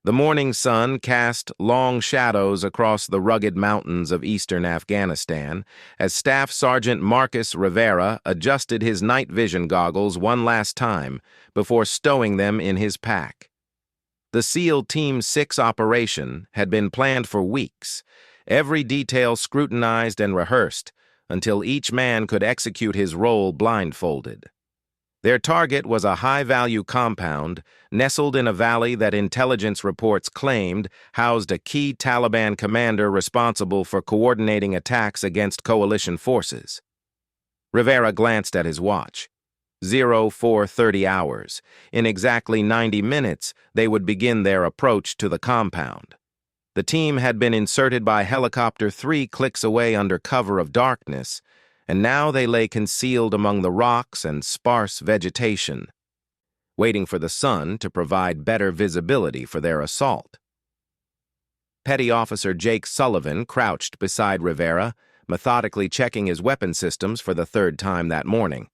The morning sun cast long shadows across the rugged mountains of eastern Afghanistan as Staff Sergeant Marcus Rivera adjusted his night vision goggles one last time before stowing them in his pack. The SEAL Team 6 operation had been planned for weeks, every detail scrutinized and rehearsed until each man could execute his role blindfolded. Their target was a high-value compound nestled in a valley that intelligence reports claimed housed a key Taliban commander responsible for coordinating attacks against coalition forces. Rivera glanced at his watch. 0430 hours. In exactly 90 minutes, they would begin their approach to the compound. The team had been inserted by helicopter 3 clicks away under cover of darkness, and now they lay concealed among the rocks and sparse vegetation, waiting for the sun to provide better visibility for their assault. Petty Officer Jake Sullivan crouched beside Rivera, methodically checking his weapon systems for the third time that morning.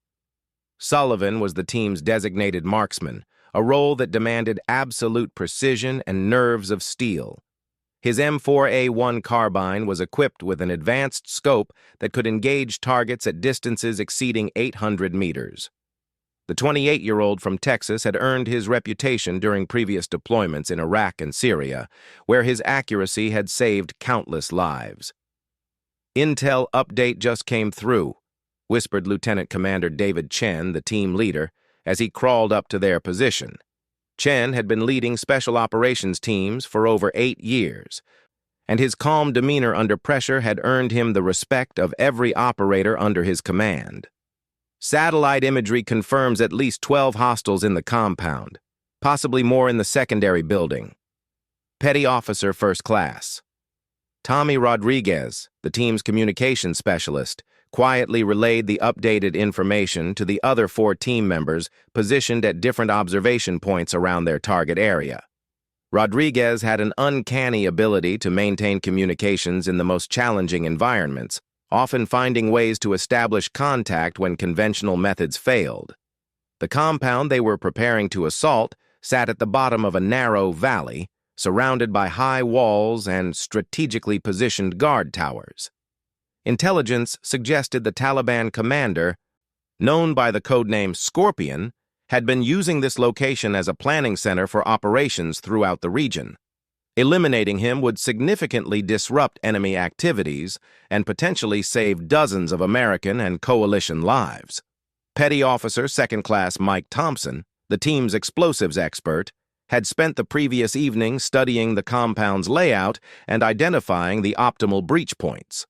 Sullivan was the team's designated marksman, a role that demanded absolute precision and nerves of steel. His M4A1 carbine was equipped with an advanced scope that could engage targets at distances exceeding 800 meters. The 28-year-old from Texas had earned his reputation during previous deployments in Iraq and Syria, where his accuracy had saved countless lives. "Intel update just came through," whispered Lieutenant Commander David Chen, the team leader, as he crawled up to their position. Chen had been leading special operations teams for over 8 years, and his calm demeanor under pressure had earned him the respect of every operator under his command. "Satellite imagery confirms at least 12 hostiles in the compound, possibly more in the secondary building." Petty Officer First Class Tommy Rodriguez, the team's communications specialist, quietly relayed the updated information to the other 4 team members positioned at different observation points around their target area. Rodriguez had an uncanny ability to maintain communications in the most challenging environments, often finding ways to establish contact when conventional methods failed. The compound they were preparing to assault sat at the bottom of a narrow valley, surrounded by high walls and strategically positioned guard towers. Intelligence suggested the Taliban commander, known by the codename Scorpion, had been using this location as a planning center for operations throughout the region. Eliminating him would significantly disrupt enemy activities and potentially save dozens of American and coalition lives. Petty Officer Second Class Mike Thompson, the team's explosives expert, had spent the previous evening studying the compound's layout and identifying the optimal breach points.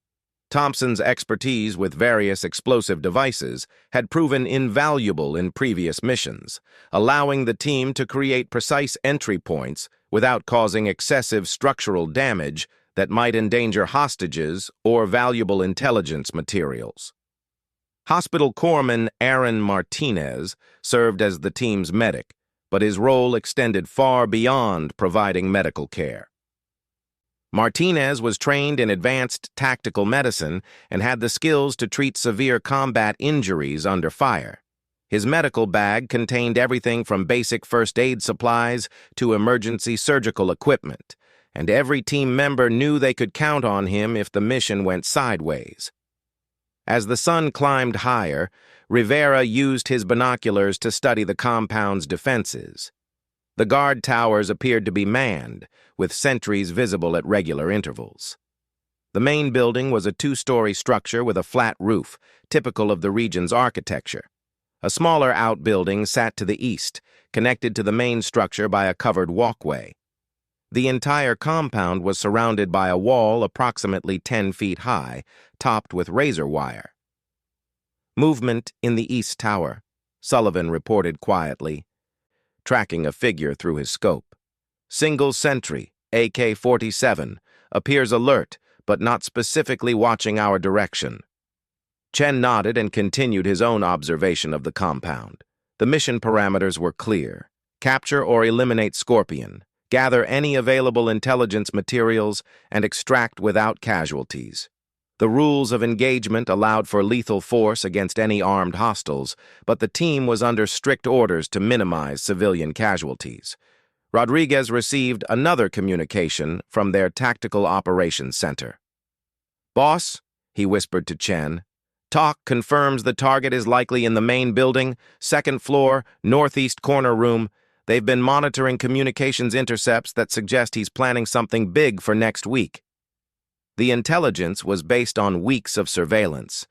Thompson's expertise with various explosive devices had proven invaluable in previous missions, allowing the team to create precise entry points without causing excessive structural damage that might endanger hostages or valuable intelligence materials. Hospital Corpsman Aaron Martinez served as the team's medic, but his role extended far beyond providing medical care. Martinez was trained in advanced tactical medicine and had the skills to treat severe combat injuries under fire. His medical bag contained everything from basic first aid supplies to emergency surgical equipment, and every team member knew they could count on him if the mission went sideways. As the sun climbed higher, Rivera used his binoculars to study the compound's defenses. The guard towers appeared to be manned, with sentries visible at regular intervals. The main building was a 2-story structure with a flat roof, typical of the region's architecture. A smaller outbuilding sat to the east, connected to the main structure by a covered walkway. The entire compound was surrounded by a wall approximately 10 feet high, topped with razor wire. "Movement in the east tower," Sullivan reported quietly, tracking a figure through his scope. "Single sentry, AK-47, appears alert, but not specifically watching our direction." Chen nodded and continued his own observation of the compound. The mission parameters were clear: capture or eliminate Scorpion, gather any available intelligence materials, and extract without casualties. The rules of engagement allowed for lethal force against any armed hostiles, but the team was under strict orders to minimize civilian casualties. Rodriguez received another communication from their Tactical Operations Center. "Boss," he whispered to Chen, "Talk confirms the target is likely in the main building, second floor, northeast corner room. They've been monitoring communications intercepts that suggest he's planning something big for next week." The intelligence was based on weeks of surveillance,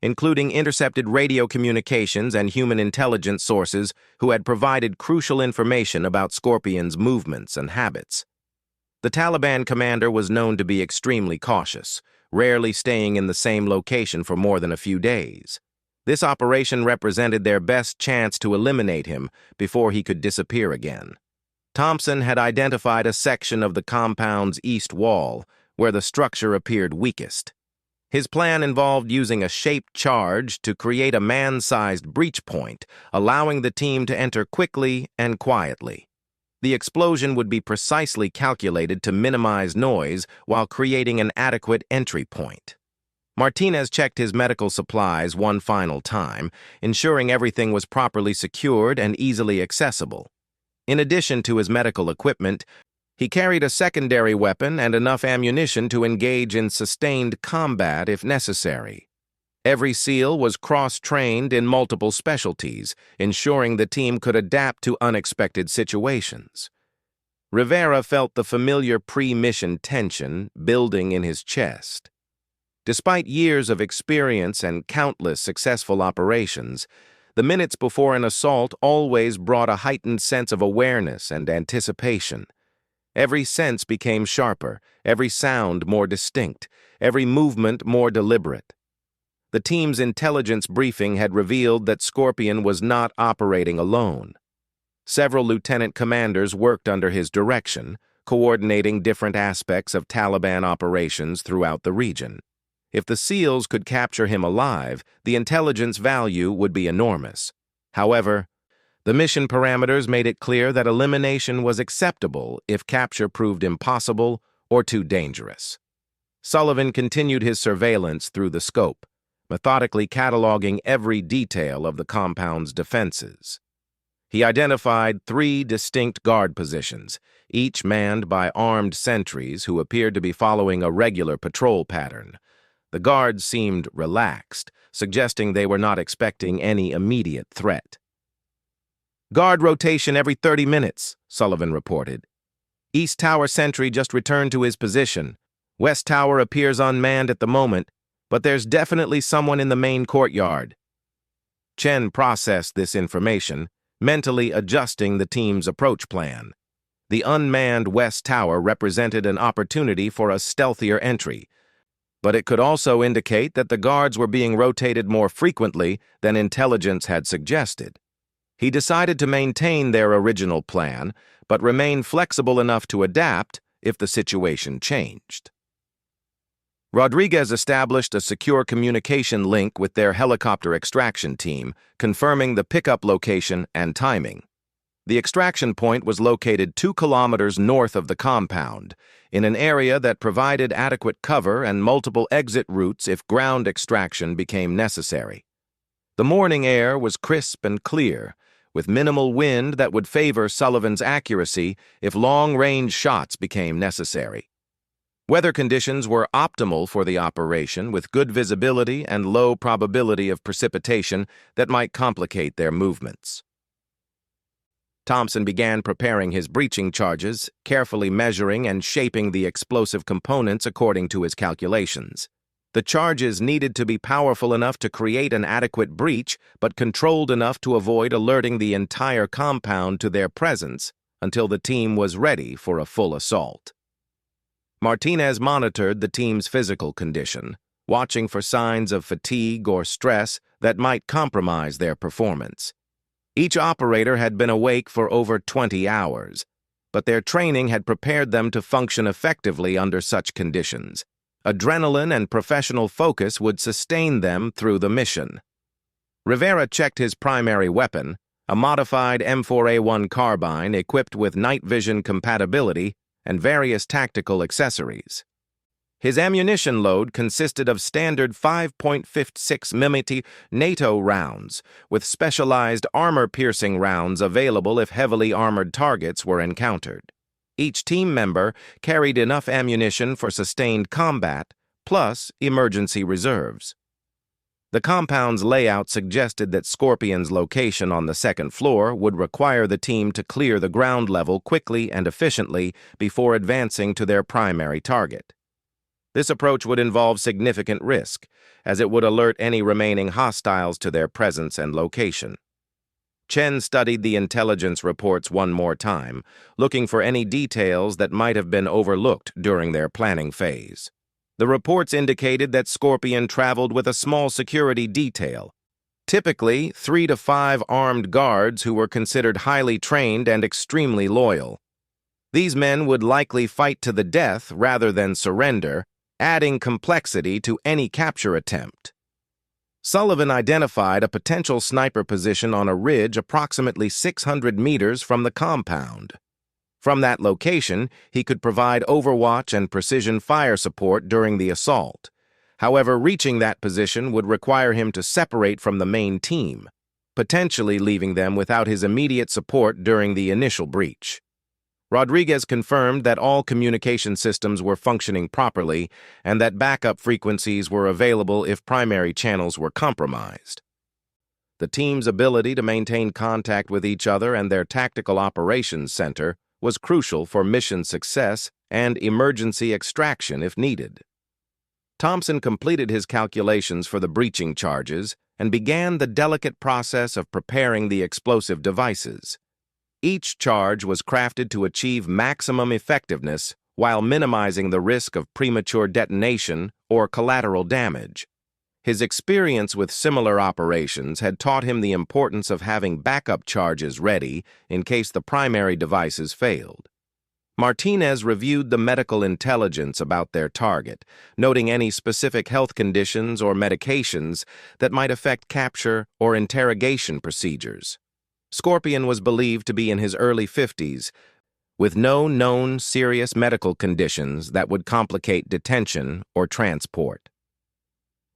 including intercepted radio communications and human intelligence sources who had provided crucial information about Scorpion's movements and habits. The Taliban commander was known to be extremely cautious, rarely staying in the same location for more than a few days. This operation represented their best chance to eliminate him before he could disappear again. Thompson had identified a section of the compound's east wall where the structure appeared weakest. His plan involved using a shaped charge to create a man-sized breach point, allowing the team to enter quickly and quietly. The explosion would be precisely calculated to minimize noise while creating an adequate entry point. Martinez checked his medical supplies one final time, ensuring everything was properly secured and easily accessible. In addition to his medical equipment, he carried a secondary weapon and enough ammunition to engage in sustained combat if necessary. Every SEAL was cross-trained in multiple specialties, ensuring the team could adapt to unexpected situations. Rivera felt the familiar pre-mission tension building in his chest. Despite years of experience and countless successful operations, the minutes before an assault always brought a heightened sense of awareness and anticipation. Every sense became sharper, every sound more distinct, every movement more deliberate. The team's intelligence briefing had revealed that Scorpion was not operating alone. Several lieutenant commanders worked under his direction, coordinating different aspects of Taliban operations throughout the region. If the SEALs could capture him alive, the intelligence value would be enormous. However, the mission parameters made it clear that elimination was acceptable if capture proved impossible or too dangerous. Sullivan continued his surveillance through the scope, methodically cataloging every detail of the compound's defenses. He identified 3 distinct guard positions, each manned by armed sentries who appeared to be following a regular patrol pattern. The guards seemed relaxed, suggesting they were not expecting any immediate threat. "Guard rotation every 30 minutes, Sullivan reported. "East Tower sentry just returned to his position. West Tower appears unmanned at the moment, but there's definitely someone in the main courtyard." Chen processed this information, mentally adjusting the team's approach plan. The unmanned West Tower represented an opportunity for a stealthier entry, but it could also indicate that the guards were being rotated more frequently than intelligence had suggested. He decided to maintain their original plan, but remain flexible enough to adapt if the situation changed. Rodriguez established a secure communication link with their helicopter extraction team, confirming the pickup location and timing. The extraction point was located 2 kilometers north of the compound, in an area that provided adequate cover and multiple exit routes if ground extraction became necessary. The morning air was crisp and clear, with minimal wind that would favor Sullivan's accuracy if long-range shots became necessary. Weather conditions were optimal for the operation, with good visibility and low probability of precipitation that might complicate their movements. Thompson began preparing his breaching charges, carefully measuring and shaping the explosive components according to his calculations. The charges needed to be powerful enough to create an adequate breach, but controlled enough to avoid alerting the entire compound to their presence until the team was ready for a full assault. Martinez monitored the team's physical condition, watching for signs of fatigue or stress that might compromise their performance. Each operator had been awake for over 20 hours, but their training had prepared them to function effectively under such conditions. Adrenaline and professional focus would sustain them through the mission. Rivera checked his primary weapon, a modified M4A1 carbine equipped with night vision compatibility and various tactical accessories. His ammunition load consisted of standard 5.56mm NATO rounds, with specialized armor-piercing rounds available if heavily armored targets were encountered. Each team member carried enough ammunition for sustained combat, plus emergency reserves. The compound's layout suggested that Scorpion's location on the second floor would require the team to clear the ground level quickly and efficiently before advancing to their primary target. This approach would involve significant risk, as it would alert any remaining hostiles to their presence and location. Chen studied the intelligence reports one more time, looking for any details that might have been overlooked during their planning phase. The reports indicated that Scorpion traveled with a small security detail, typically 3 to 5 armed guards who were considered highly trained and extremely loyal. These men would likely fight to the death rather than surrender, adding complexity to any capture attempt. Sullivan identified a potential sniper position on a ridge approximately 600 meters from the compound. From that location, he could provide overwatch and precision fire support during the assault. However, reaching that position would require him to separate from the main team, potentially leaving them without his immediate support during the initial breach. Rodriguez confirmed that all communication systems were functioning properly and that backup frequencies were available if primary channels were compromised. The team's ability to maintain contact with each other and their tactical operations center was crucial for mission success and emergency extraction if needed. Thompson completed his calculations for the breaching charges and began the delicate process of preparing the explosive devices. Each charge was crafted to achieve maximum effectiveness while minimizing the risk of premature detonation or collateral damage. His experience with similar operations had taught him the importance of having backup charges ready in case the primary devices failed. Martinez reviewed the medical intelligence about their target, noting any specific health conditions or medications that might affect capture or interrogation procedures. Scorpion was believed to be in his early 50s, with no known serious medical conditions that would complicate detention or transport.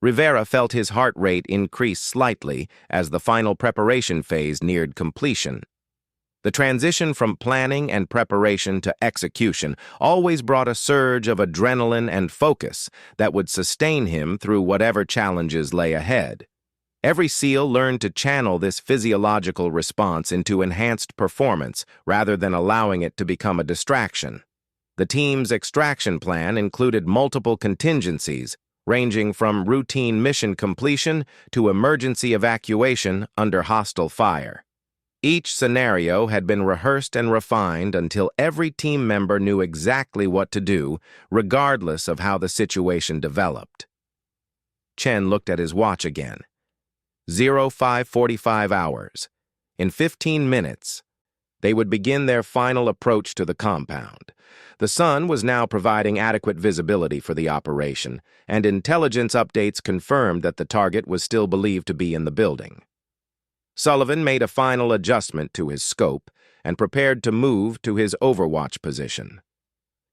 Rivera felt his heart rate increase slightly as the final preparation phase neared completion. The transition from planning and preparation to execution always brought a surge of adrenaline and focus that would sustain him through whatever challenges lay ahead. Every SEAL learned to channel this physiological response into enhanced performance rather than allowing it to become a distraction. The team's extraction plan included multiple contingencies, ranging from routine mission completion to emergency evacuation under hostile fire. Each scenario had been rehearsed and refined until every team member knew exactly what to do, regardless of how the situation developed. Chen looked at his watch again. 05:45 hours. In 15 minutes, they would begin their final approach to the compound. The sun was now providing adequate visibility for the operation, and intelligence updates confirmed that the target was still believed to be in the building. Sullivan made a final adjustment to his scope and prepared to move to his overwatch position.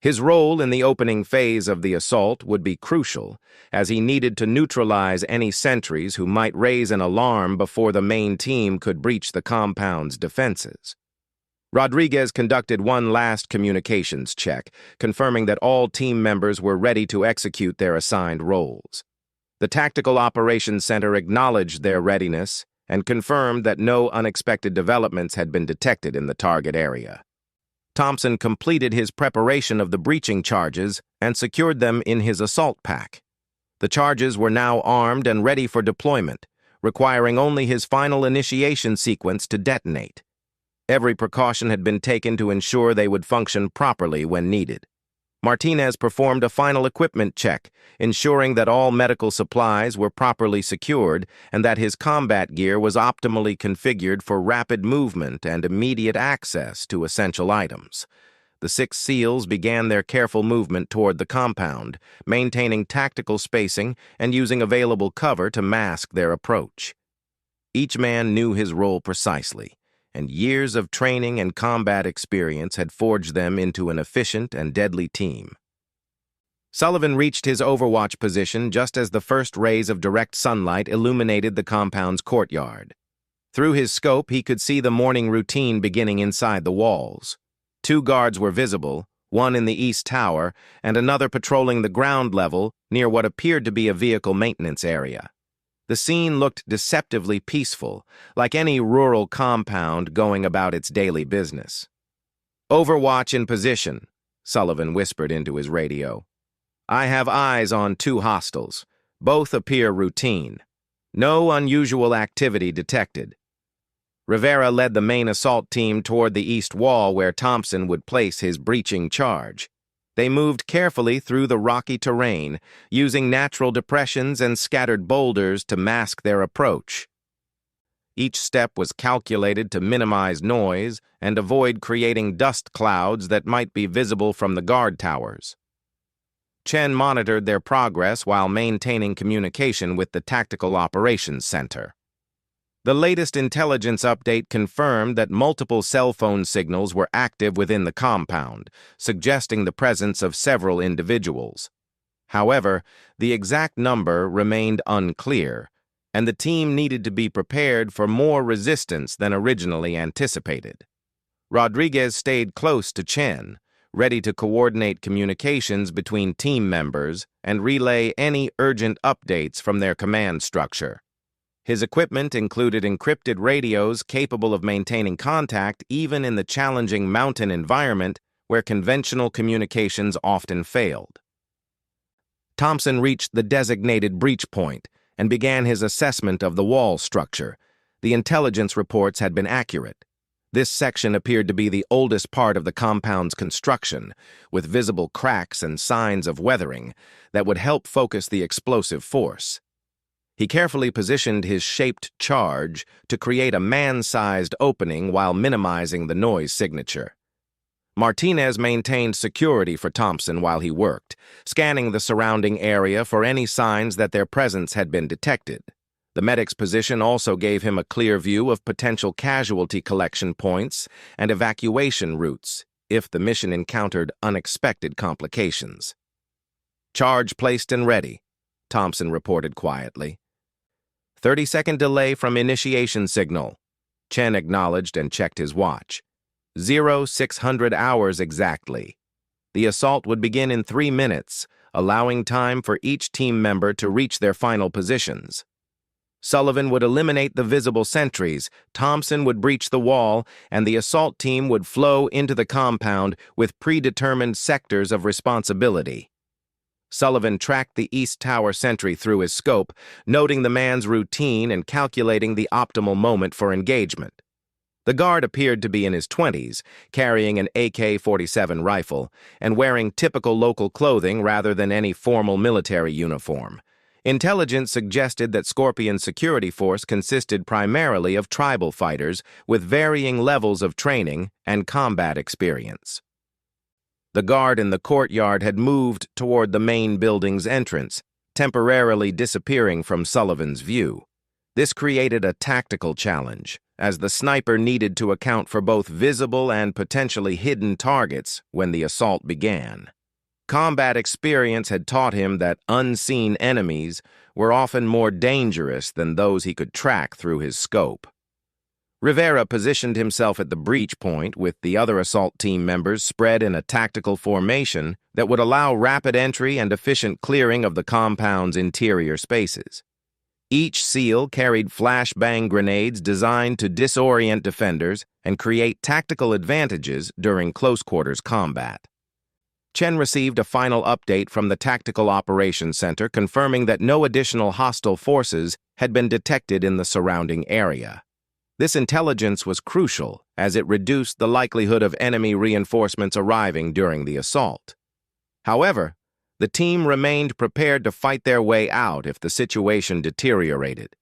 His role in the opening phase of the assault would be crucial, as he needed to neutralize any sentries who might raise an alarm before the main team could breach the compound's defenses. Rodriguez conducted one last communications check, confirming that all team members were ready to execute their assigned roles. The Tactical Operations Center acknowledged their readiness and confirmed that no unexpected developments had been detected in the target area. Thompson completed his preparation of the breaching charges and secured them in his assault pack. The charges were now armed and ready for deployment, requiring only his final initiation sequence to detonate. Every precaution had been taken to ensure they would function properly when needed. Martinez performed a final equipment check, ensuring that all medical supplies were properly secured and that his combat gear was optimally configured for rapid movement and immediate access to essential items. The 6 SEALs began their careful movement toward the compound, maintaining tactical spacing and using available cover to mask their approach. Each man knew his role precisely, and years of training and combat experience had forged them into an efficient and deadly team. Sullivan reached his overwatch position just as the first rays of direct sunlight illuminated the compound's courtyard. Through his scope, he could see the morning routine beginning inside the walls. 2 guards were visible, one in the east tower and another patrolling the ground level near what appeared to be a vehicle maintenance area. The scene looked deceptively peaceful, like any rural compound going about its daily business. "Overwatch in position," Sullivan whispered into his radio. "I have eyes on 2 hostiles. Both appear routine. No unusual activity detected." Rivera led the main assault team toward the east wall where Thompson would place his breaching charge. They moved carefully through the rocky terrain, using natural depressions and scattered boulders to mask their approach. Each step was calculated to minimize noise and avoid creating dust clouds that might be visible from the guard towers. Chen monitored their progress while maintaining communication with the Tactical Operations Center. The latest intelligence update confirmed that multiple cell phone signals were active within the compound, suggesting the presence of several individuals. However, the exact number remained unclear, and the team needed to be prepared for more resistance than originally anticipated. Rodriguez stayed close to Chen, ready to coordinate communications between team members and relay any urgent updates from their command structure. His equipment included encrypted radios capable of maintaining contact even in the challenging mountain environment where conventional communications often failed. Thompson reached the designated breach point and began his assessment of the wall structure. The intelligence reports had been accurate. This section appeared to be the oldest part of the compound's construction, with visible cracks and signs of weathering that would help focus the explosive force. He carefully positioned his shaped charge to create a man-sized opening while minimizing the noise signature. Martinez maintained security for Thompson while he worked, scanning the surrounding area for any signs that their presence had been detected. The medic's position also gave him a clear view of potential casualty collection points and evacuation routes if the mission encountered unexpected complications. "Charge placed and ready," Thompson reported quietly. 30-second delay from initiation signal. Chen acknowledged and checked his watch. 0600 hours exactly. The assault would begin in 3 minutes, allowing time for each team member to reach their final positions. Sullivan would eliminate the visible sentries, Thompson would breach the wall, and the assault team would flow into the compound with predetermined sectors of responsibility. Sullivan tracked the East Tower sentry through his scope, noting the man's routine and calculating the optimal moment for engagement. The guard appeared to be in his 20s, carrying an AK-47 rifle and wearing typical local clothing rather than any formal military uniform. Intelligence suggested that Scorpion's security force consisted primarily of tribal fighters with varying levels of training and combat experience. The guard in the courtyard had moved toward the main building's entrance, temporarily disappearing from Sullivan's view. This created a tactical challenge, as the sniper needed to account for both visible and potentially hidden targets when the assault began. Combat experience had taught him that unseen enemies were often more dangerous than those he could track through his scope. Rivera positioned himself at the breach point with the other assault team members spread in a tactical formation that would allow rapid entry and efficient clearing of the compound's interior spaces. Each SEAL carried flashbang grenades designed to disorient defenders and create tactical advantages during close-quarters combat. Chen received a final update from the Tactical Operations Center confirming that no additional hostile forces had been detected in the surrounding area. This intelligence was crucial as it reduced the likelihood of enemy reinforcements arriving during the assault. However, the team remained prepared to fight their way out if the situation deteriorated.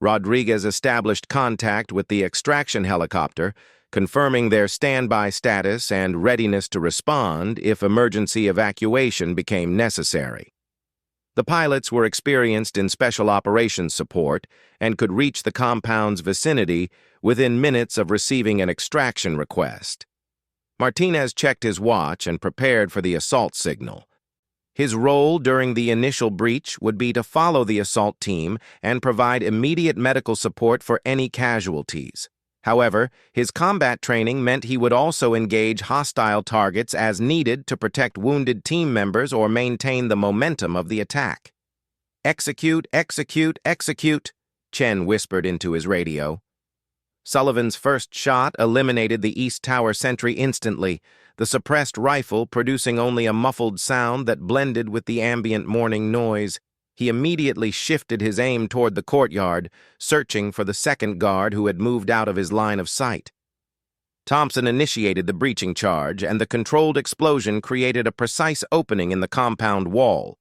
Rodriguez established contact with the extraction helicopter, confirming their standby status and readiness to respond if emergency evacuation became necessary. The pilots were experienced in special operations support and could reach the compound's vicinity within minutes of receiving an extraction request. Martinez checked his watch and prepared for the assault signal. His role during the initial breach would be to follow the assault team and provide immediate medical support for any casualties. However, his combat training meant he would also engage hostile targets as needed to protect wounded team members or maintain the momentum of the attack. "Execute, execute, execute," Chen whispered into his radio. Sullivan's first shot eliminated the East Tower sentry instantly, the suppressed rifle producing only a muffled sound that blended with the ambient morning noise. He immediately shifted his aim toward the courtyard, searching for the second guard who had moved out of his line of sight. Thompson initiated the breaching charge, and the controlled explosion created a precise opening in the compound wall.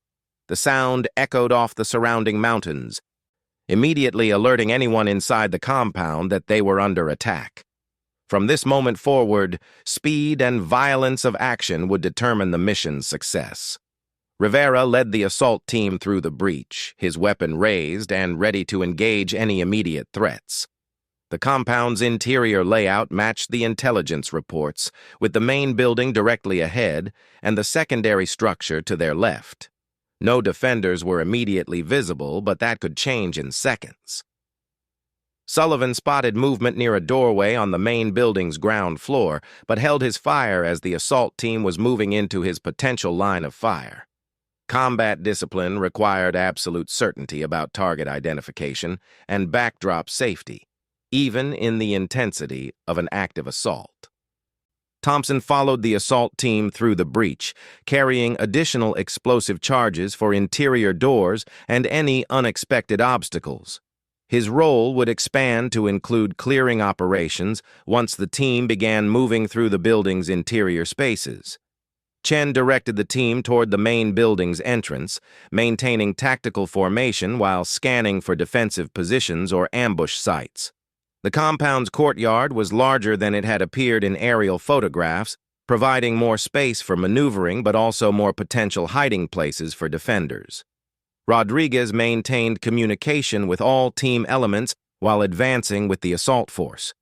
The sound echoed off the surrounding mountains, immediately alerting anyone inside the compound that they were under attack. From this moment forward, speed and violence of action would determine the mission's success. Rivera led the assault team through the breach, his weapon raised and ready to engage any immediate threats. The compound's interior layout matched the intelligence reports, with the main building directly ahead and the secondary structure to their left. No defenders were immediately visible, but that could change in seconds. Sullivan spotted movement near a doorway on the main building's ground floor, but held his fire as the assault team was moving into his potential line of fire. Combat discipline required absolute certainty about target identification and backdrop safety, even in the intensity of an active assault. Thompson followed the assault team through the breach, carrying additional explosive charges for interior doors and any unexpected obstacles. His role would expand to include clearing operations once the team began moving through the building's interior spaces. Chen directed the team toward the main building's entrance, maintaining tactical formation while scanning for defensive positions or ambush sites. The compound's courtyard was larger than it had appeared in aerial photographs, providing more space for maneuvering but also more potential hiding places for defenders. Rodriguez maintained communication with all team elements while advancing with the assault force.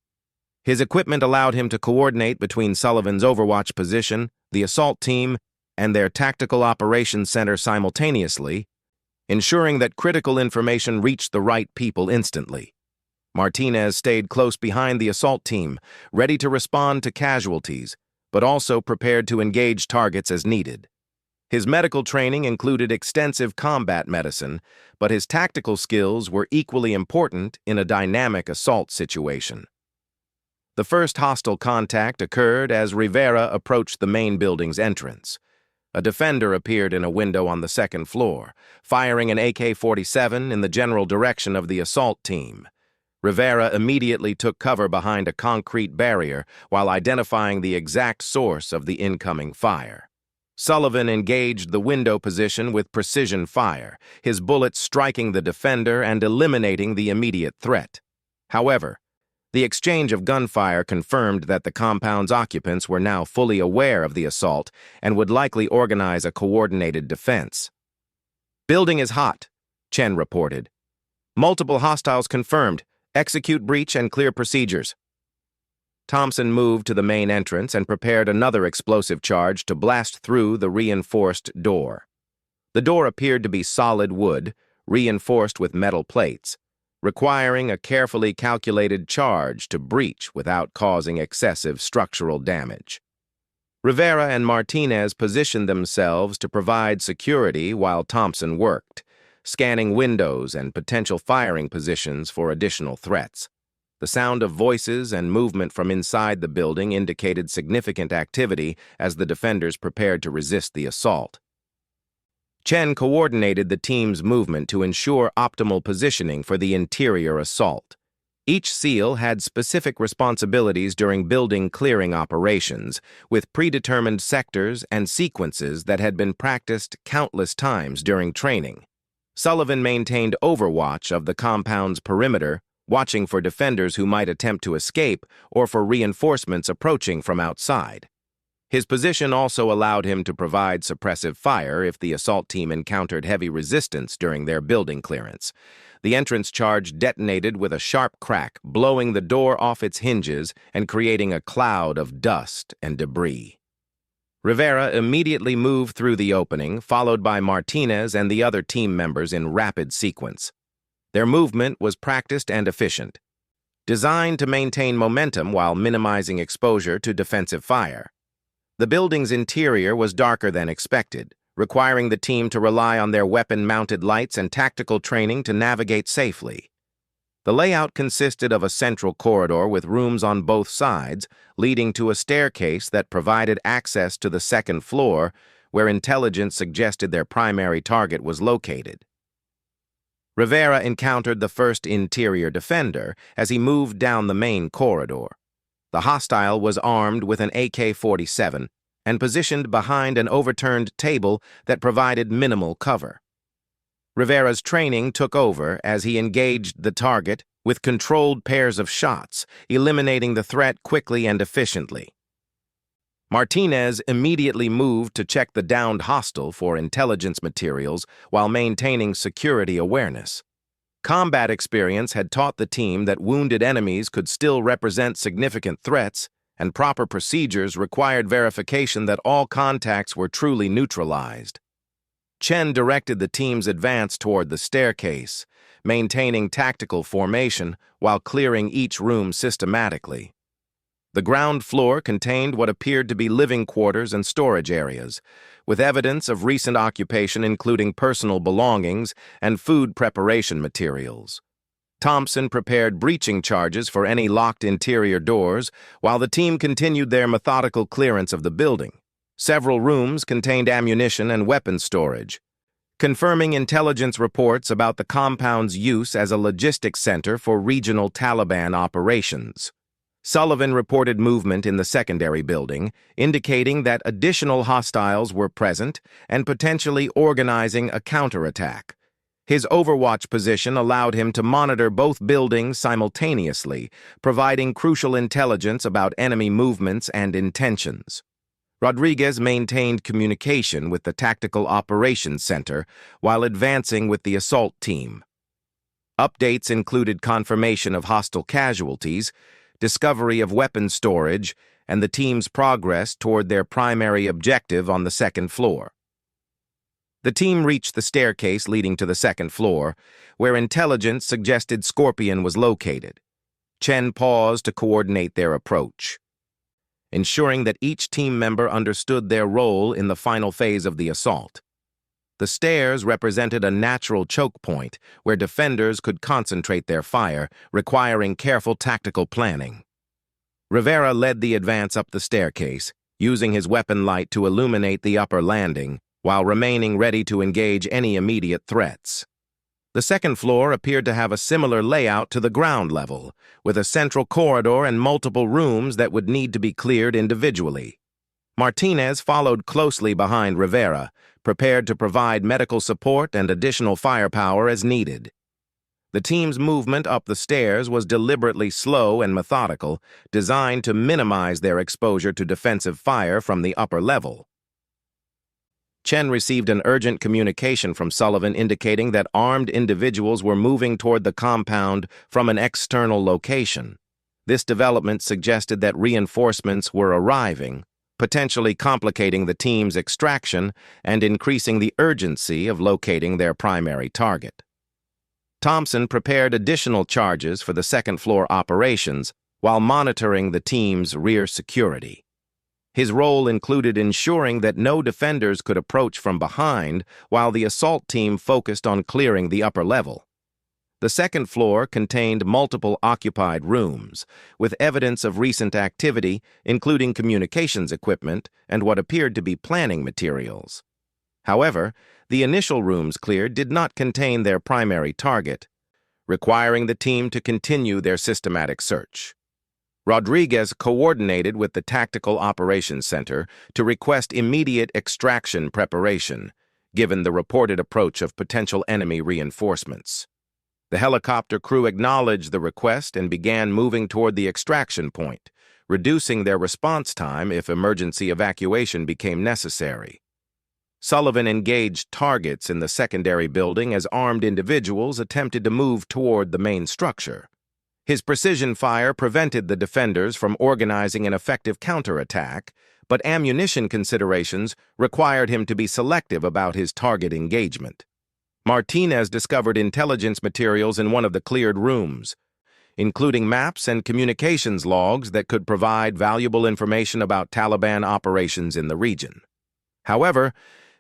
His equipment allowed him to coordinate between Sullivan's Overwatch position, the assault team, and their tactical operations center simultaneously, ensuring that critical information reached the right people instantly. Martinez stayed close behind the assault team, ready to respond to casualties, but also prepared to engage targets as needed. His medical training included extensive combat medicine, but his tactical skills were equally important in a dynamic assault situation. The first hostile contact occurred as Rivera approached the main building's entrance. A defender appeared in a window on the second floor, firing an AK-47 in the general direction of the assault team. Rivera immediately took cover behind a concrete barrier while identifying the exact source of the incoming fire. Sullivan engaged the window position with precision fire, his bullets striking the defender and eliminating the immediate threat. However, the exchange of gunfire confirmed that the compound's occupants were now fully aware of the assault and would likely organize a coordinated defense. "Building is hot," Chen reported. "Multiple hostiles confirmed. Execute breach and clear procedures." Thompson moved to the main entrance and prepared another explosive charge to blast through the reinforced door. The door appeared to be solid wood, reinforced with metal plates, requiring a carefully calculated charge to breach without causing excessive structural damage. Rivera and Martinez positioned themselves to provide security while Thompson worked, scanning windows and potential firing positions for additional threats. The sound of voices and movement from inside the building indicated significant activity as the defenders prepared to resist the assault. Chen coordinated the team's movement to ensure optimal positioning for the interior assault. Each SEAL had specific responsibilities during building clearing operations, with predetermined sectors and sequences that had been practiced countless times during training. Sullivan maintained overwatch of the compound's perimeter, watching for defenders who might attempt to escape or for reinforcements approaching from outside. His position also allowed him to provide suppressive fire if the assault team encountered heavy resistance during their building clearance. The entrance charge detonated with a sharp crack, blowing the door off its hinges and creating a cloud of dust and debris. Rivera immediately moved through the opening, followed by Martinez and the other team members in rapid sequence. Their movement was practiced and efficient, designed to maintain momentum while minimizing exposure to defensive fire. The building's interior was darker than expected, requiring the team to rely on their weapon-mounted lights and tactical training to navigate safely. The layout consisted of a central corridor with rooms on both sides, leading to a staircase that provided access to the second floor, where intelligence suggested their primary target was located. Rivera encountered the first interior defender as he moved down the main corridor. The hostile was armed with an AK-47 and positioned behind an overturned table that provided minimal cover. Rivera's training took over as he engaged the target with controlled pairs of shots, eliminating the threat quickly and efficiently. Martinez immediately moved to check the downed hostile for intelligence materials while maintaining security awareness. Combat experience had taught the team that wounded enemies could still represent significant threats, and proper procedures required verification that all contacts were truly neutralized. Chen directed the team's advance toward the staircase, maintaining tactical formation while clearing each room systematically. The ground floor contained what appeared to be living quarters and storage areas, with evidence of recent occupation including personal belongings and food preparation materials. Thompson prepared breaching charges for any locked interior doors, while the team continued their methodical clearance of the building. Several rooms contained ammunition and weapon storage, confirming intelligence reports about the compound's use as a logistics center for regional Taliban operations. Sullivan reported movement in the secondary building, indicating that additional hostiles were present and potentially organizing a counterattack. His overwatch position allowed him to monitor both buildings simultaneously, providing crucial intelligence about enemy movements and intentions. Rodriguez maintained communication with the Tactical Operations Center while advancing with the assault team. Updates included confirmation of hostile casualties, discovery of weapon storage, and the team's progress toward their primary objective on the second floor. The team reached the staircase leading to the second floor, where intelligence suggested Scorpion was located. Chen paused to coordinate their approach, ensuring that each team member understood their role in the final phase of the assault. The stairs represented a natural choke point where defenders could concentrate their fire, requiring careful tactical planning. Rivera led the advance up the staircase, using his weapon light to illuminate the upper landing, while remaining ready to engage any immediate threats. The second floor appeared to have a similar layout to the ground level, with a central corridor and multiple rooms that would need to be cleared individually. Martinez followed closely behind Rivera, prepared to provide medical support and additional firepower as needed. The team's movement up the stairs was deliberately slow and methodical, designed to minimize their exposure to defensive fire from the upper level. Chen received an urgent communication from Sullivan indicating that armed individuals were moving toward the compound from an external location. This development suggested that reinforcements were arriving, potentially complicating the team's extraction and increasing the urgency of locating their primary target. Thompson prepared additional charges for the second-floor operations while monitoring the team's rear security. His role included ensuring that no defenders could approach from behind while the assault team focused on clearing the upper level. The second floor contained multiple occupied rooms, with evidence of recent activity, including communications equipment and what appeared to be planning materials. However, the initial rooms cleared did not contain their primary target, requiring the team to continue their systematic search. Rodriguez coordinated with the Tactical Operations Center to request immediate extraction preparation, given the reported approach of potential enemy reinforcements. The helicopter crew acknowledged the request and began moving toward the extraction point, reducing their response time if emergency evacuation became necessary. Sullivan engaged targets in the secondary building as armed individuals attempted to move toward the main structure. His precision fire prevented the defenders from organizing an effective counterattack, but ammunition considerations required him to be selective about his target engagement. Martinez discovered intelligence materials in one of the cleared rooms, including maps and communications logs that could provide valuable information about Taliban operations in the region. However,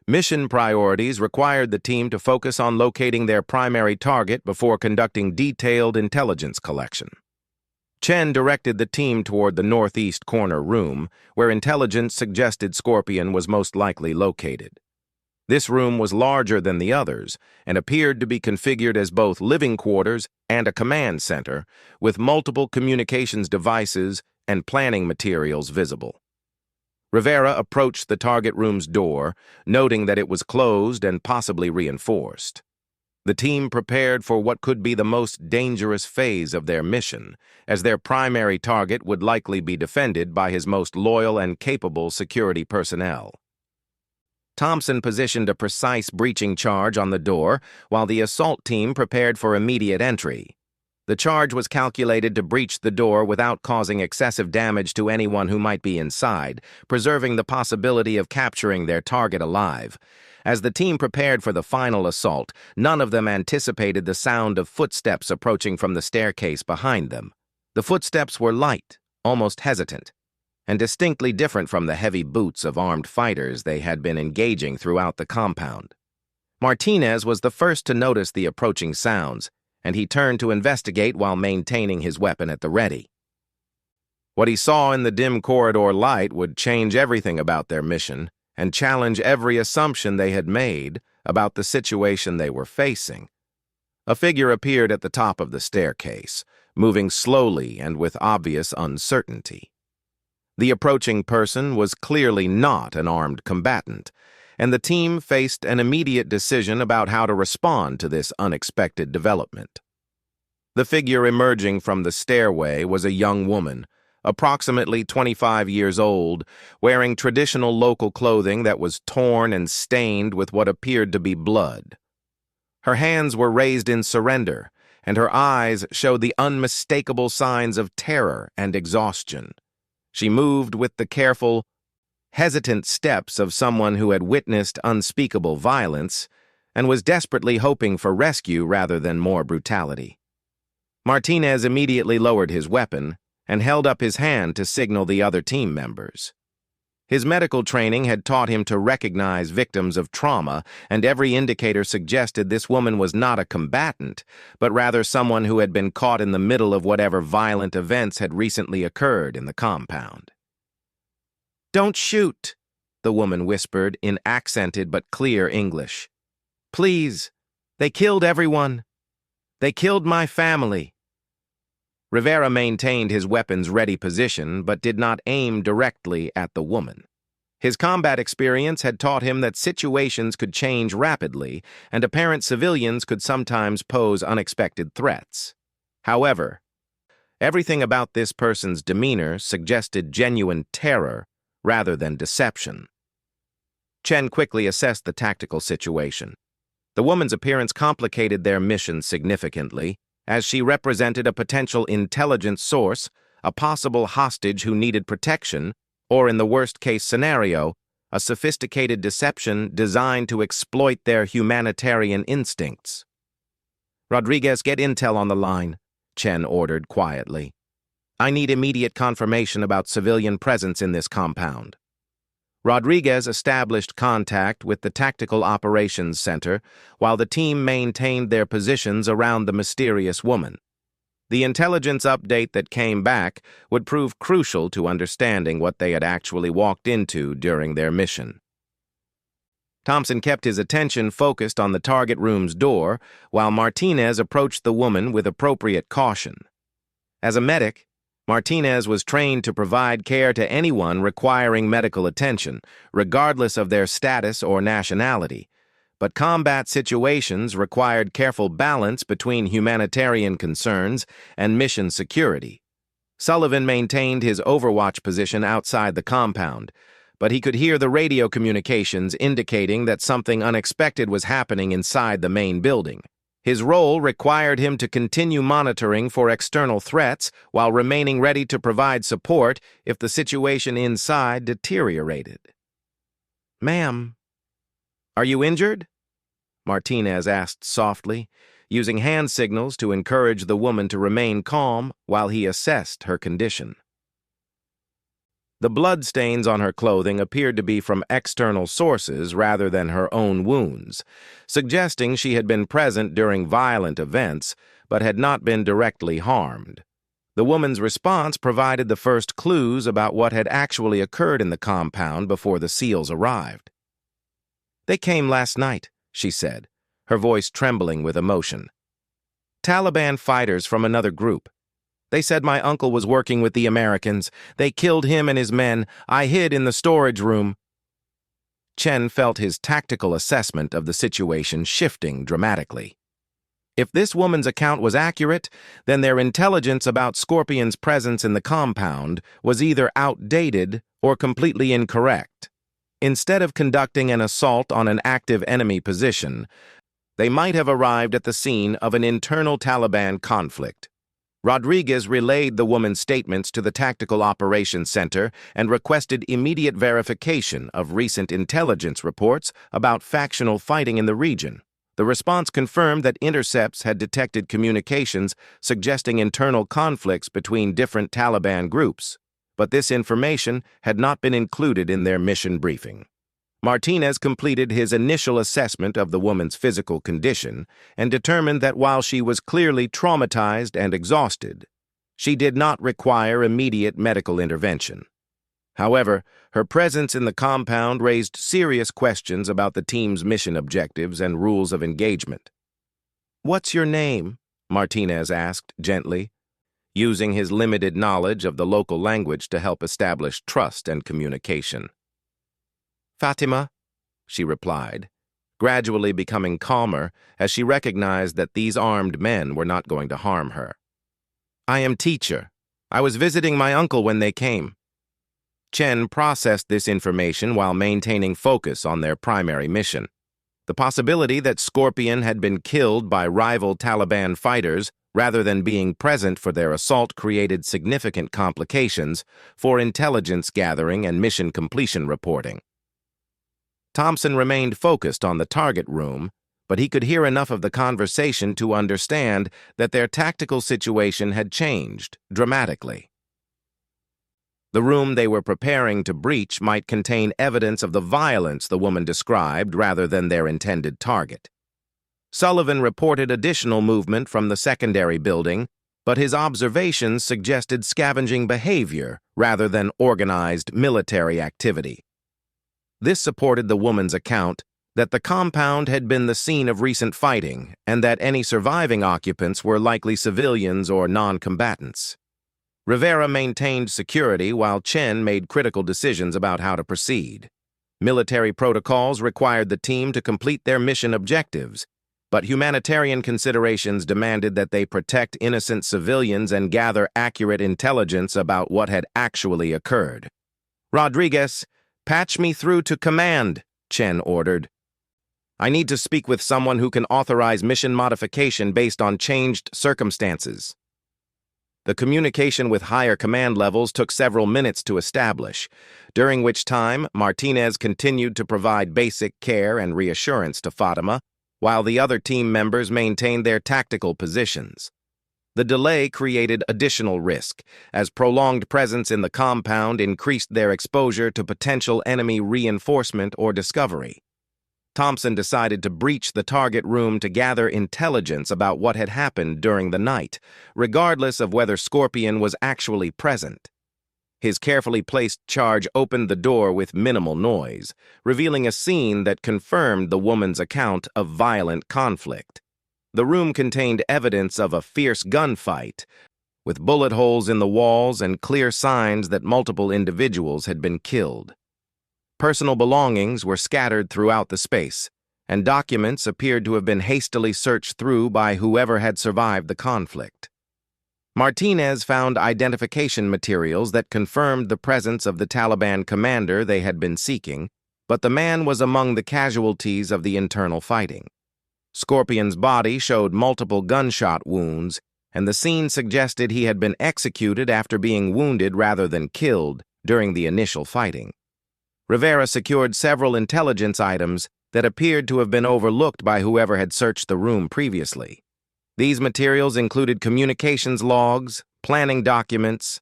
mission priorities required the team to focus on locating their primary target before conducting detailed intelligence collection. Chen directed the team toward the northeast corner room, where intelligence suggested Scorpion was most likely located. This room was larger than the others and appeared to be configured as both living quarters and a command center, with multiple communications devices and planning materials visible. Rivera approached the target room's door, noting that it was closed and possibly reinforced. The team prepared for what could be the most dangerous phase of their mission, as their primary target would likely be defended by his most loyal and capable security personnel. Thompson positioned a precise breaching charge on the door, while the assault team prepared for immediate entry. The charge was calculated to breach the door without causing excessive damage to anyone who might be inside, preserving the possibility of capturing their target alive. As the team prepared for the final assault, none of them anticipated the sound of footsteps approaching from the staircase behind them. The footsteps were light, almost hesitant, and distinctly different from the heavy boots of armed fighters they had been engaging throughout the compound. Martinez was the first to notice the approaching sounds, and he turned to investigate while maintaining his weapon at the ready. What he saw in the dim corridor light would change everything about their mission and challenge every assumption they had made about the situation they were facing. A figure appeared at the top of the staircase, moving slowly and with obvious uncertainty. The approaching person was clearly not an armed combatant, and the team faced an immediate decision about how to respond to this unexpected development. The figure emerging from the stairway was a young woman, approximately 25 years old, wearing traditional local clothing that was torn and stained with what appeared to be blood. Her hands were raised in surrender, and her eyes showed the unmistakable signs of terror and exhaustion. She moved with the careful, hesitant steps of someone who had witnessed unspeakable violence and was desperately hoping for rescue rather than more brutality. Martinez immediately lowered his weapon and held up his hand to signal the other team members. His medical training had taught him to recognize victims of trauma, and every indicator suggested this woman was not a combatant, but rather someone who had been caught in the middle of whatever violent events had recently occurred in the compound. "Don't shoot," the woman whispered in accented but clear English. "Please, they killed everyone. They killed my family." Rivera maintained his weapon's ready position but did not aim directly at the woman. His combat experience had taught him that situations could change rapidly, and apparent civilians could sometimes pose unexpected threats. However, everything about this person's demeanor suggested genuine terror rather than deception. Chen quickly assessed the tactical situation. The woman's appearance complicated their mission significantly, as she represented a potential intelligence source, a possible hostage who needed protection, or in the worst-case scenario, a sophisticated deception designed to exploit their humanitarian instincts. "Rodriguez, get intel on the line," Chen ordered quietly. "I need immediate confirmation about civilian presence in this compound." Rodriguez established contact with the Tactical Operations Center, while the team maintained their positions around the mysterious woman. The intelligence update that came back would prove crucial to understanding what they had actually walked into during their mission. Thompson kept his attention focused on the target room's door, while Martinez approached the woman with appropriate caution. As a medic, Martinez was trained to provide care to anyone requiring medical attention, regardless of their status or nationality. But combat situations required careful balance between humanitarian concerns and mission security. Sullivan maintained his overwatch position outside the compound, but he could hear the radio communications indicating that something unexpected was happening inside the main building. His role required him to continue monitoring for external threats while remaining ready to provide support if the situation inside deteriorated. "Ma'am, are you injured?" Martinez asked softly, using hand signals to encourage the woman to remain calm while he assessed her condition. The bloodstains on her clothing appeared to be from external sources rather than her own wounds, suggesting she had been present during violent events but had not been directly harmed. The woman's response provided the first clues about what had actually occurred in the compound before the SEALs arrived. "They came last night," she said, her voice trembling with emotion. "Taliban fighters from another group. They said my uncle was working with the Americans. They killed him and his men. I hid in the storage room." Chen felt his tactical assessment of the situation shifting dramatically. If this woman's account was accurate, then their intelligence about Scorpion's presence in the compound was either outdated or completely incorrect. Instead of conducting an assault on an active enemy position, they might have arrived at the scene of an internal Taliban conflict. Rodriguez relayed the woman's statements to the Tactical Operations Center and requested immediate verification of recent intelligence reports about factional fighting in the region. The response confirmed that intercepts had detected communications suggesting internal conflicts between different Taliban groups, but this information had not been included in their mission briefing. Martinez completed his initial assessment of the woman's physical condition and determined that while she was clearly traumatized and exhausted, she did not require immediate medical intervention. However, her presence in the compound raised serious questions about the team's mission objectives and rules of engagement. "What's your name?" Martinez asked gently, using his limited knowledge of the local language to help establish trust and communication. "Fatima," she replied, gradually becoming calmer as she recognized that these armed men were not going to harm her. "I am teacher. I was visiting my uncle when they came." Chen processed this information while maintaining focus on their primary mission. The possibility that Scorpion had been killed by rival Taliban fighters rather than being present for their assault created significant complications for intelligence gathering and mission completion reporting. Thompson remained focused on the target room, but he could hear enough of the conversation to understand that their tactical situation had changed dramatically. The room they were preparing to breach might contain evidence of the violence the woman described rather than their intended target. Sullivan reported additional movement from the secondary building, but his observations suggested scavenging behavior rather than organized military activity. This supported the woman's account that the compound had been the scene of recent fighting and that any surviving occupants were likely civilians or non-combatants. Rivera maintained security while Chen made critical decisions about how to proceed. Military protocols required the team to complete their mission objectives, but humanitarian considerations demanded that they protect innocent civilians and gather accurate intelligence about what had actually occurred. "Rodriguez, patch me through to command," Chen ordered. "I need to speak with someone who can authorize mission modification based on changed circumstances." The communication with higher command levels took several minutes to establish, during which time Martinez continued to provide basic care and reassurance to Fatima, while the other team members maintained their tactical positions. The delay created additional risk, as prolonged presence in the compound increased their exposure to potential enemy reinforcement or discovery. Thompson decided to breach the target room to gather intelligence about what had happened during the night, regardless of whether Scorpion was actually present. His carefully placed charge opened the door with minimal noise, revealing a scene that confirmed the woman's account of violent conflict. The room contained evidence of a fierce gunfight, with bullet holes in the walls and clear signs that multiple individuals had been killed. Personal belongings were scattered throughout the space, and documents appeared to have been hastily searched through by whoever had survived the conflict. Martinez found identification materials that confirmed the presence of the Taliban commander they had been seeking, but the man was among the casualties of the internal fighting. Scorpion's body showed multiple gunshot wounds, and the scene suggested he had been executed after being wounded rather than killed during the initial fighting. Rivera secured several intelligence items that appeared to have been overlooked by whoever had searched the room previously. These materials included communications logs, planning documents,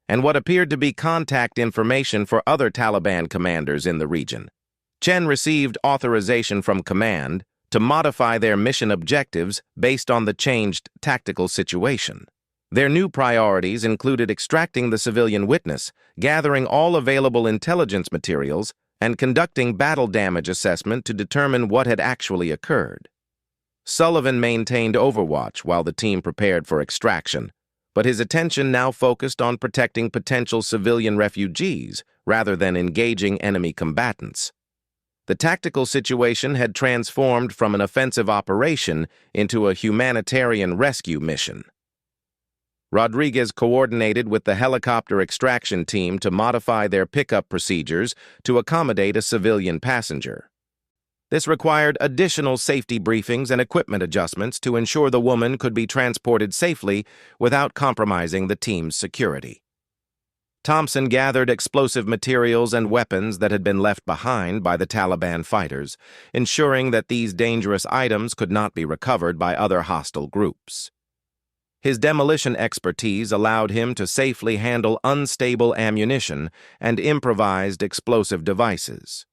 and what appeared to be contact information for other Taliban commanders in the region. Chen received authorization from command to modify their mission objectives based on the changed tactical situation. Their new priorities included extracting the civilian witness, gathering all available intelligence materials, and conducting battle damage assessment to determine what had actually occurred. Sullivan maintained overwatch while the team prepared for extraction, but his attention now focused on protecting potential civilian refugees rather than engaging enemy combatants. The tactical situation had transformed from an offensive operation into a humanitarian rescue mission. Rodriguez coordinated with the helicopter extraction team to modify their pickup procedures to accommodate a civilian passenger. This required additional safety briefings and equipment adjustments to ensure the woman could be transported safely without compromising the team's security. Thompson gathered explosive materials and weapons that had been left behind by the Taliban fighters, ensuring that these dangerous items could not be recovered by other hostile groups. His demolition expertise allowed him to safely handle unstable ammunition and improvised explosive devices.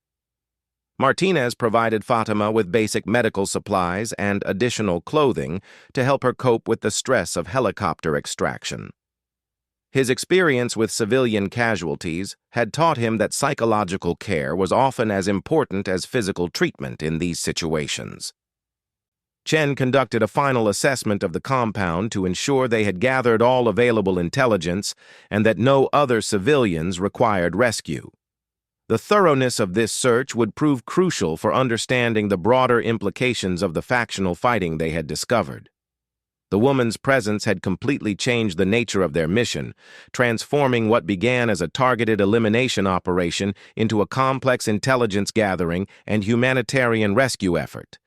Martinez provided Fatima with basic medical supplies and additional clothing to help her cope with the stress of helicopter extraction. His experience with civilian casualties had taught him that psychological care was often as important as physical treatment in these situations. Chen conducted a final assessment of the compound to ensure they had gathered all available intelligence and that no other civilians required rescue. The thoroughness of this search would prove crucial for understanding the broader implications of the factional fighting they had discovered. The woman's presence had completely changed the nature of their mission, transforming what began as a targeted elimination operation into a complex intelligence gathering and humanitarian rescue effort.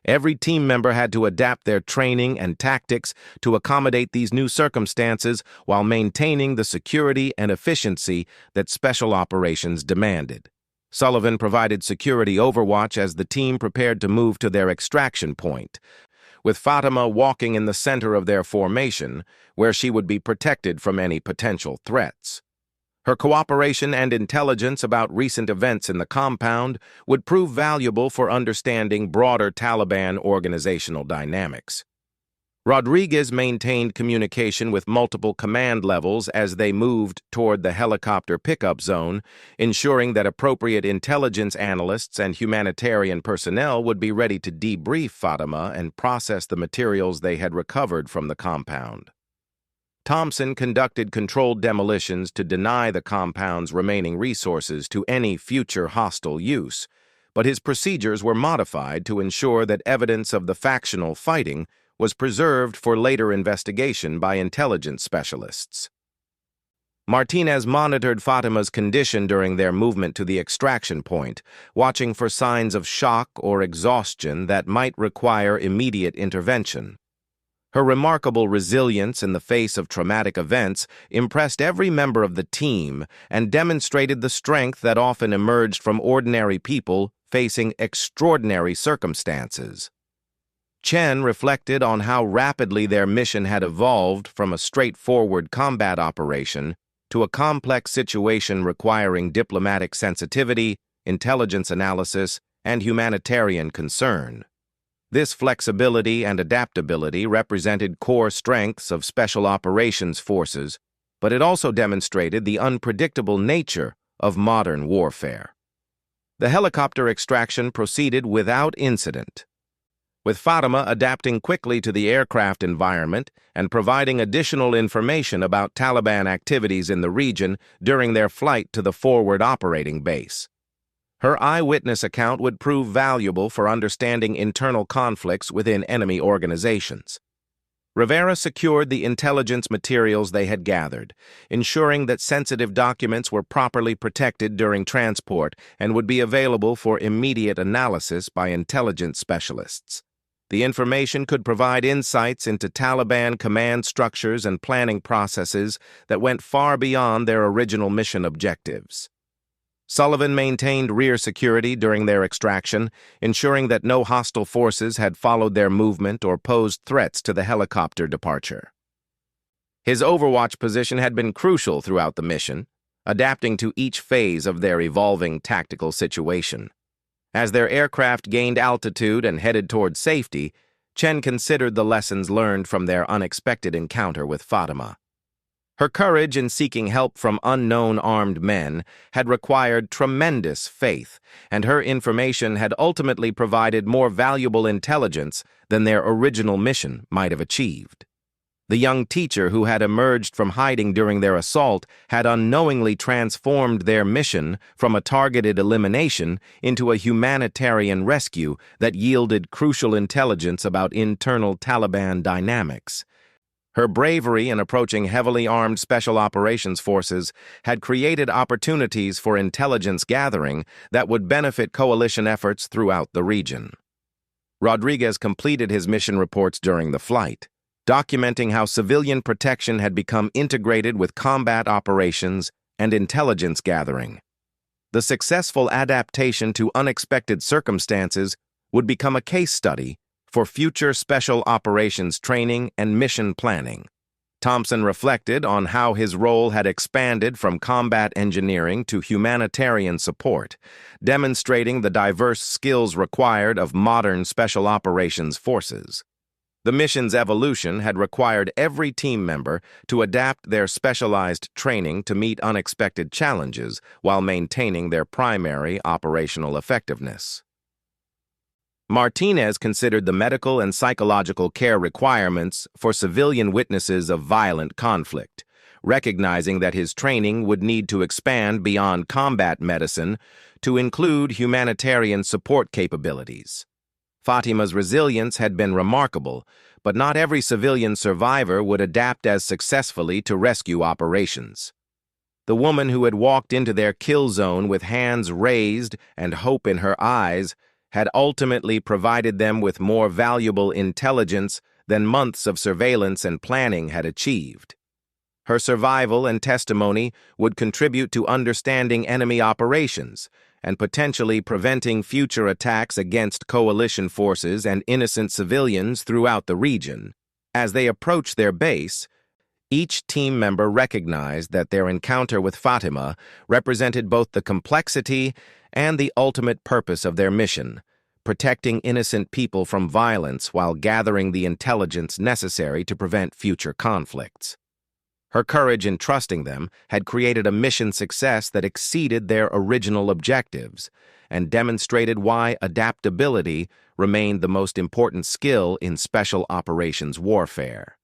Every team member had to adapt their training and tactics to accommodate these new circumstances while maintaining the security and efficiency that special operations demanded. Sullivan provided security overwatch as the team prepared to move to their extraction point, with Fatima walking in the center of their formation, where she would be protected from any potential threats. Her cooperation and intelligence about recent events in the compound would prove valuable for understanding broader Taliban organizational dynamics. Rodriguez maintained communication with multiple command levels as they moved toward the helicopter pickup zone, ensuring that appropriate intelligence analysts and humanitarian personnel would be ready to debrief Fatima and process the materials they had recovered from the compound. Thompson conducted controlled demolitions to deny the compound's remaining resources to any future hostile use, but his procedures were modified to ensure that evidence of the factional fighting was preserved for later investigation by intelligence specialists. Martinez monitored Fatima's condition during their movement to the extraction point, watching for signs of shock or exhaustion that might require immediate intervention. Her remarkable resilience in the face of traumatic events impressed every member of the team and demonstrated the strength that often emerged from ordinary people facing extraordinary circumstances. Chen reflected on how rapidly their mission had evolved from a straightforward combat operation to a complex situation requiring diplomatic sensitivity, intelligence analysis, and humanitarian concern. This flexibility and adaptability represented core strengths of Special Operations Forces, but it also demonstrated the unpredictable nature of modern warfare. The helicopter extraction proceeded without incident, with Fatima adapting quickly to the aircraft environment and providing additional information about Taliban activities in the region during their flight to the forward operating base. Her eyewitness account would prove valuable for understanding internal conflicts within enemy organizations. Rivera secured the intelligence materials they had gathered, ensuring that sensitive documents were properly protected during transport and would be available for immediate analysis by intelligence specialists. The information could provide insights into Taliban command structures and planning processes that went far beyond their original mission objectives. Sullivan maintained rear security during their extraction, ensuring that no hostile forces had followed their movement or posed threats to the helicopter departure. His overwatch position had been crucial throughout the mission, adapting to each phase of their evolving tactical situation. As their aircraft gained altitude and headed toward safety, Chen considered the lessons learned from their unexpected encounter with Fatima. Her courage in seeking help from unknown armed men had required tremendous faith, and her information had ultimately provided more valuable intelligence than their original mission might have achieved. The young teacher who had emerged from hiding during their assault had unknowingly transformed their mission from a targeted elimination into a humanitarian rescue that yielded crucial intelligence about internal Taliban dynamics. Her bravery in approaching heavily armed special operations forces had created opportunities for intelligence gathering that would benefit coalition efforts throughout the region. Rodriguez completed his mission reports during the flight, documenting how civilian protection had become integrated with combat operations and intelligence gathering. The successful adaptation to unexpected circumstances would become a case study for future special operations training and mission planning. Thompson reflected on how his role had expanded from combat engineering to humanitarian support, demonstrating the diverse skills required of modern special operations forces. The mission's evolution had required every team member to adapt their specialized training to meet unexpected challenges while maintaining their primary operational effectiveness. Martinez considered the medical and psychological care requirements for civilian witnesses of violent conflict, recognizing that his training would need to expand beyond combat medicine to include humanitarian support capabilities. Fatima's resilience had been remarkable, but not every civilian survivor would adapt as successfully to rescue operations. The woman who had walked into their kill zone with hands raised and hope in her eyes had ultimately provided them with more valuable intelligence than months of surveillance and planning had achieved. Her survival and testimony would contribute to understanding enemy operations and potentially preventing future attacks against coalition forces and innocent civilians throughout the region. As they approached their base, each team member recognized that their encounter with Fatima represented both the complexity and the ultimate purpose of their mission, protecting innocent people from violence while gathering the intelligence necessary to prevent future conflicts. Her courage in trusting them had created a mission success that exceeded their original objectives and demonstrated why adaptability remained the most important skill in special operations warfare.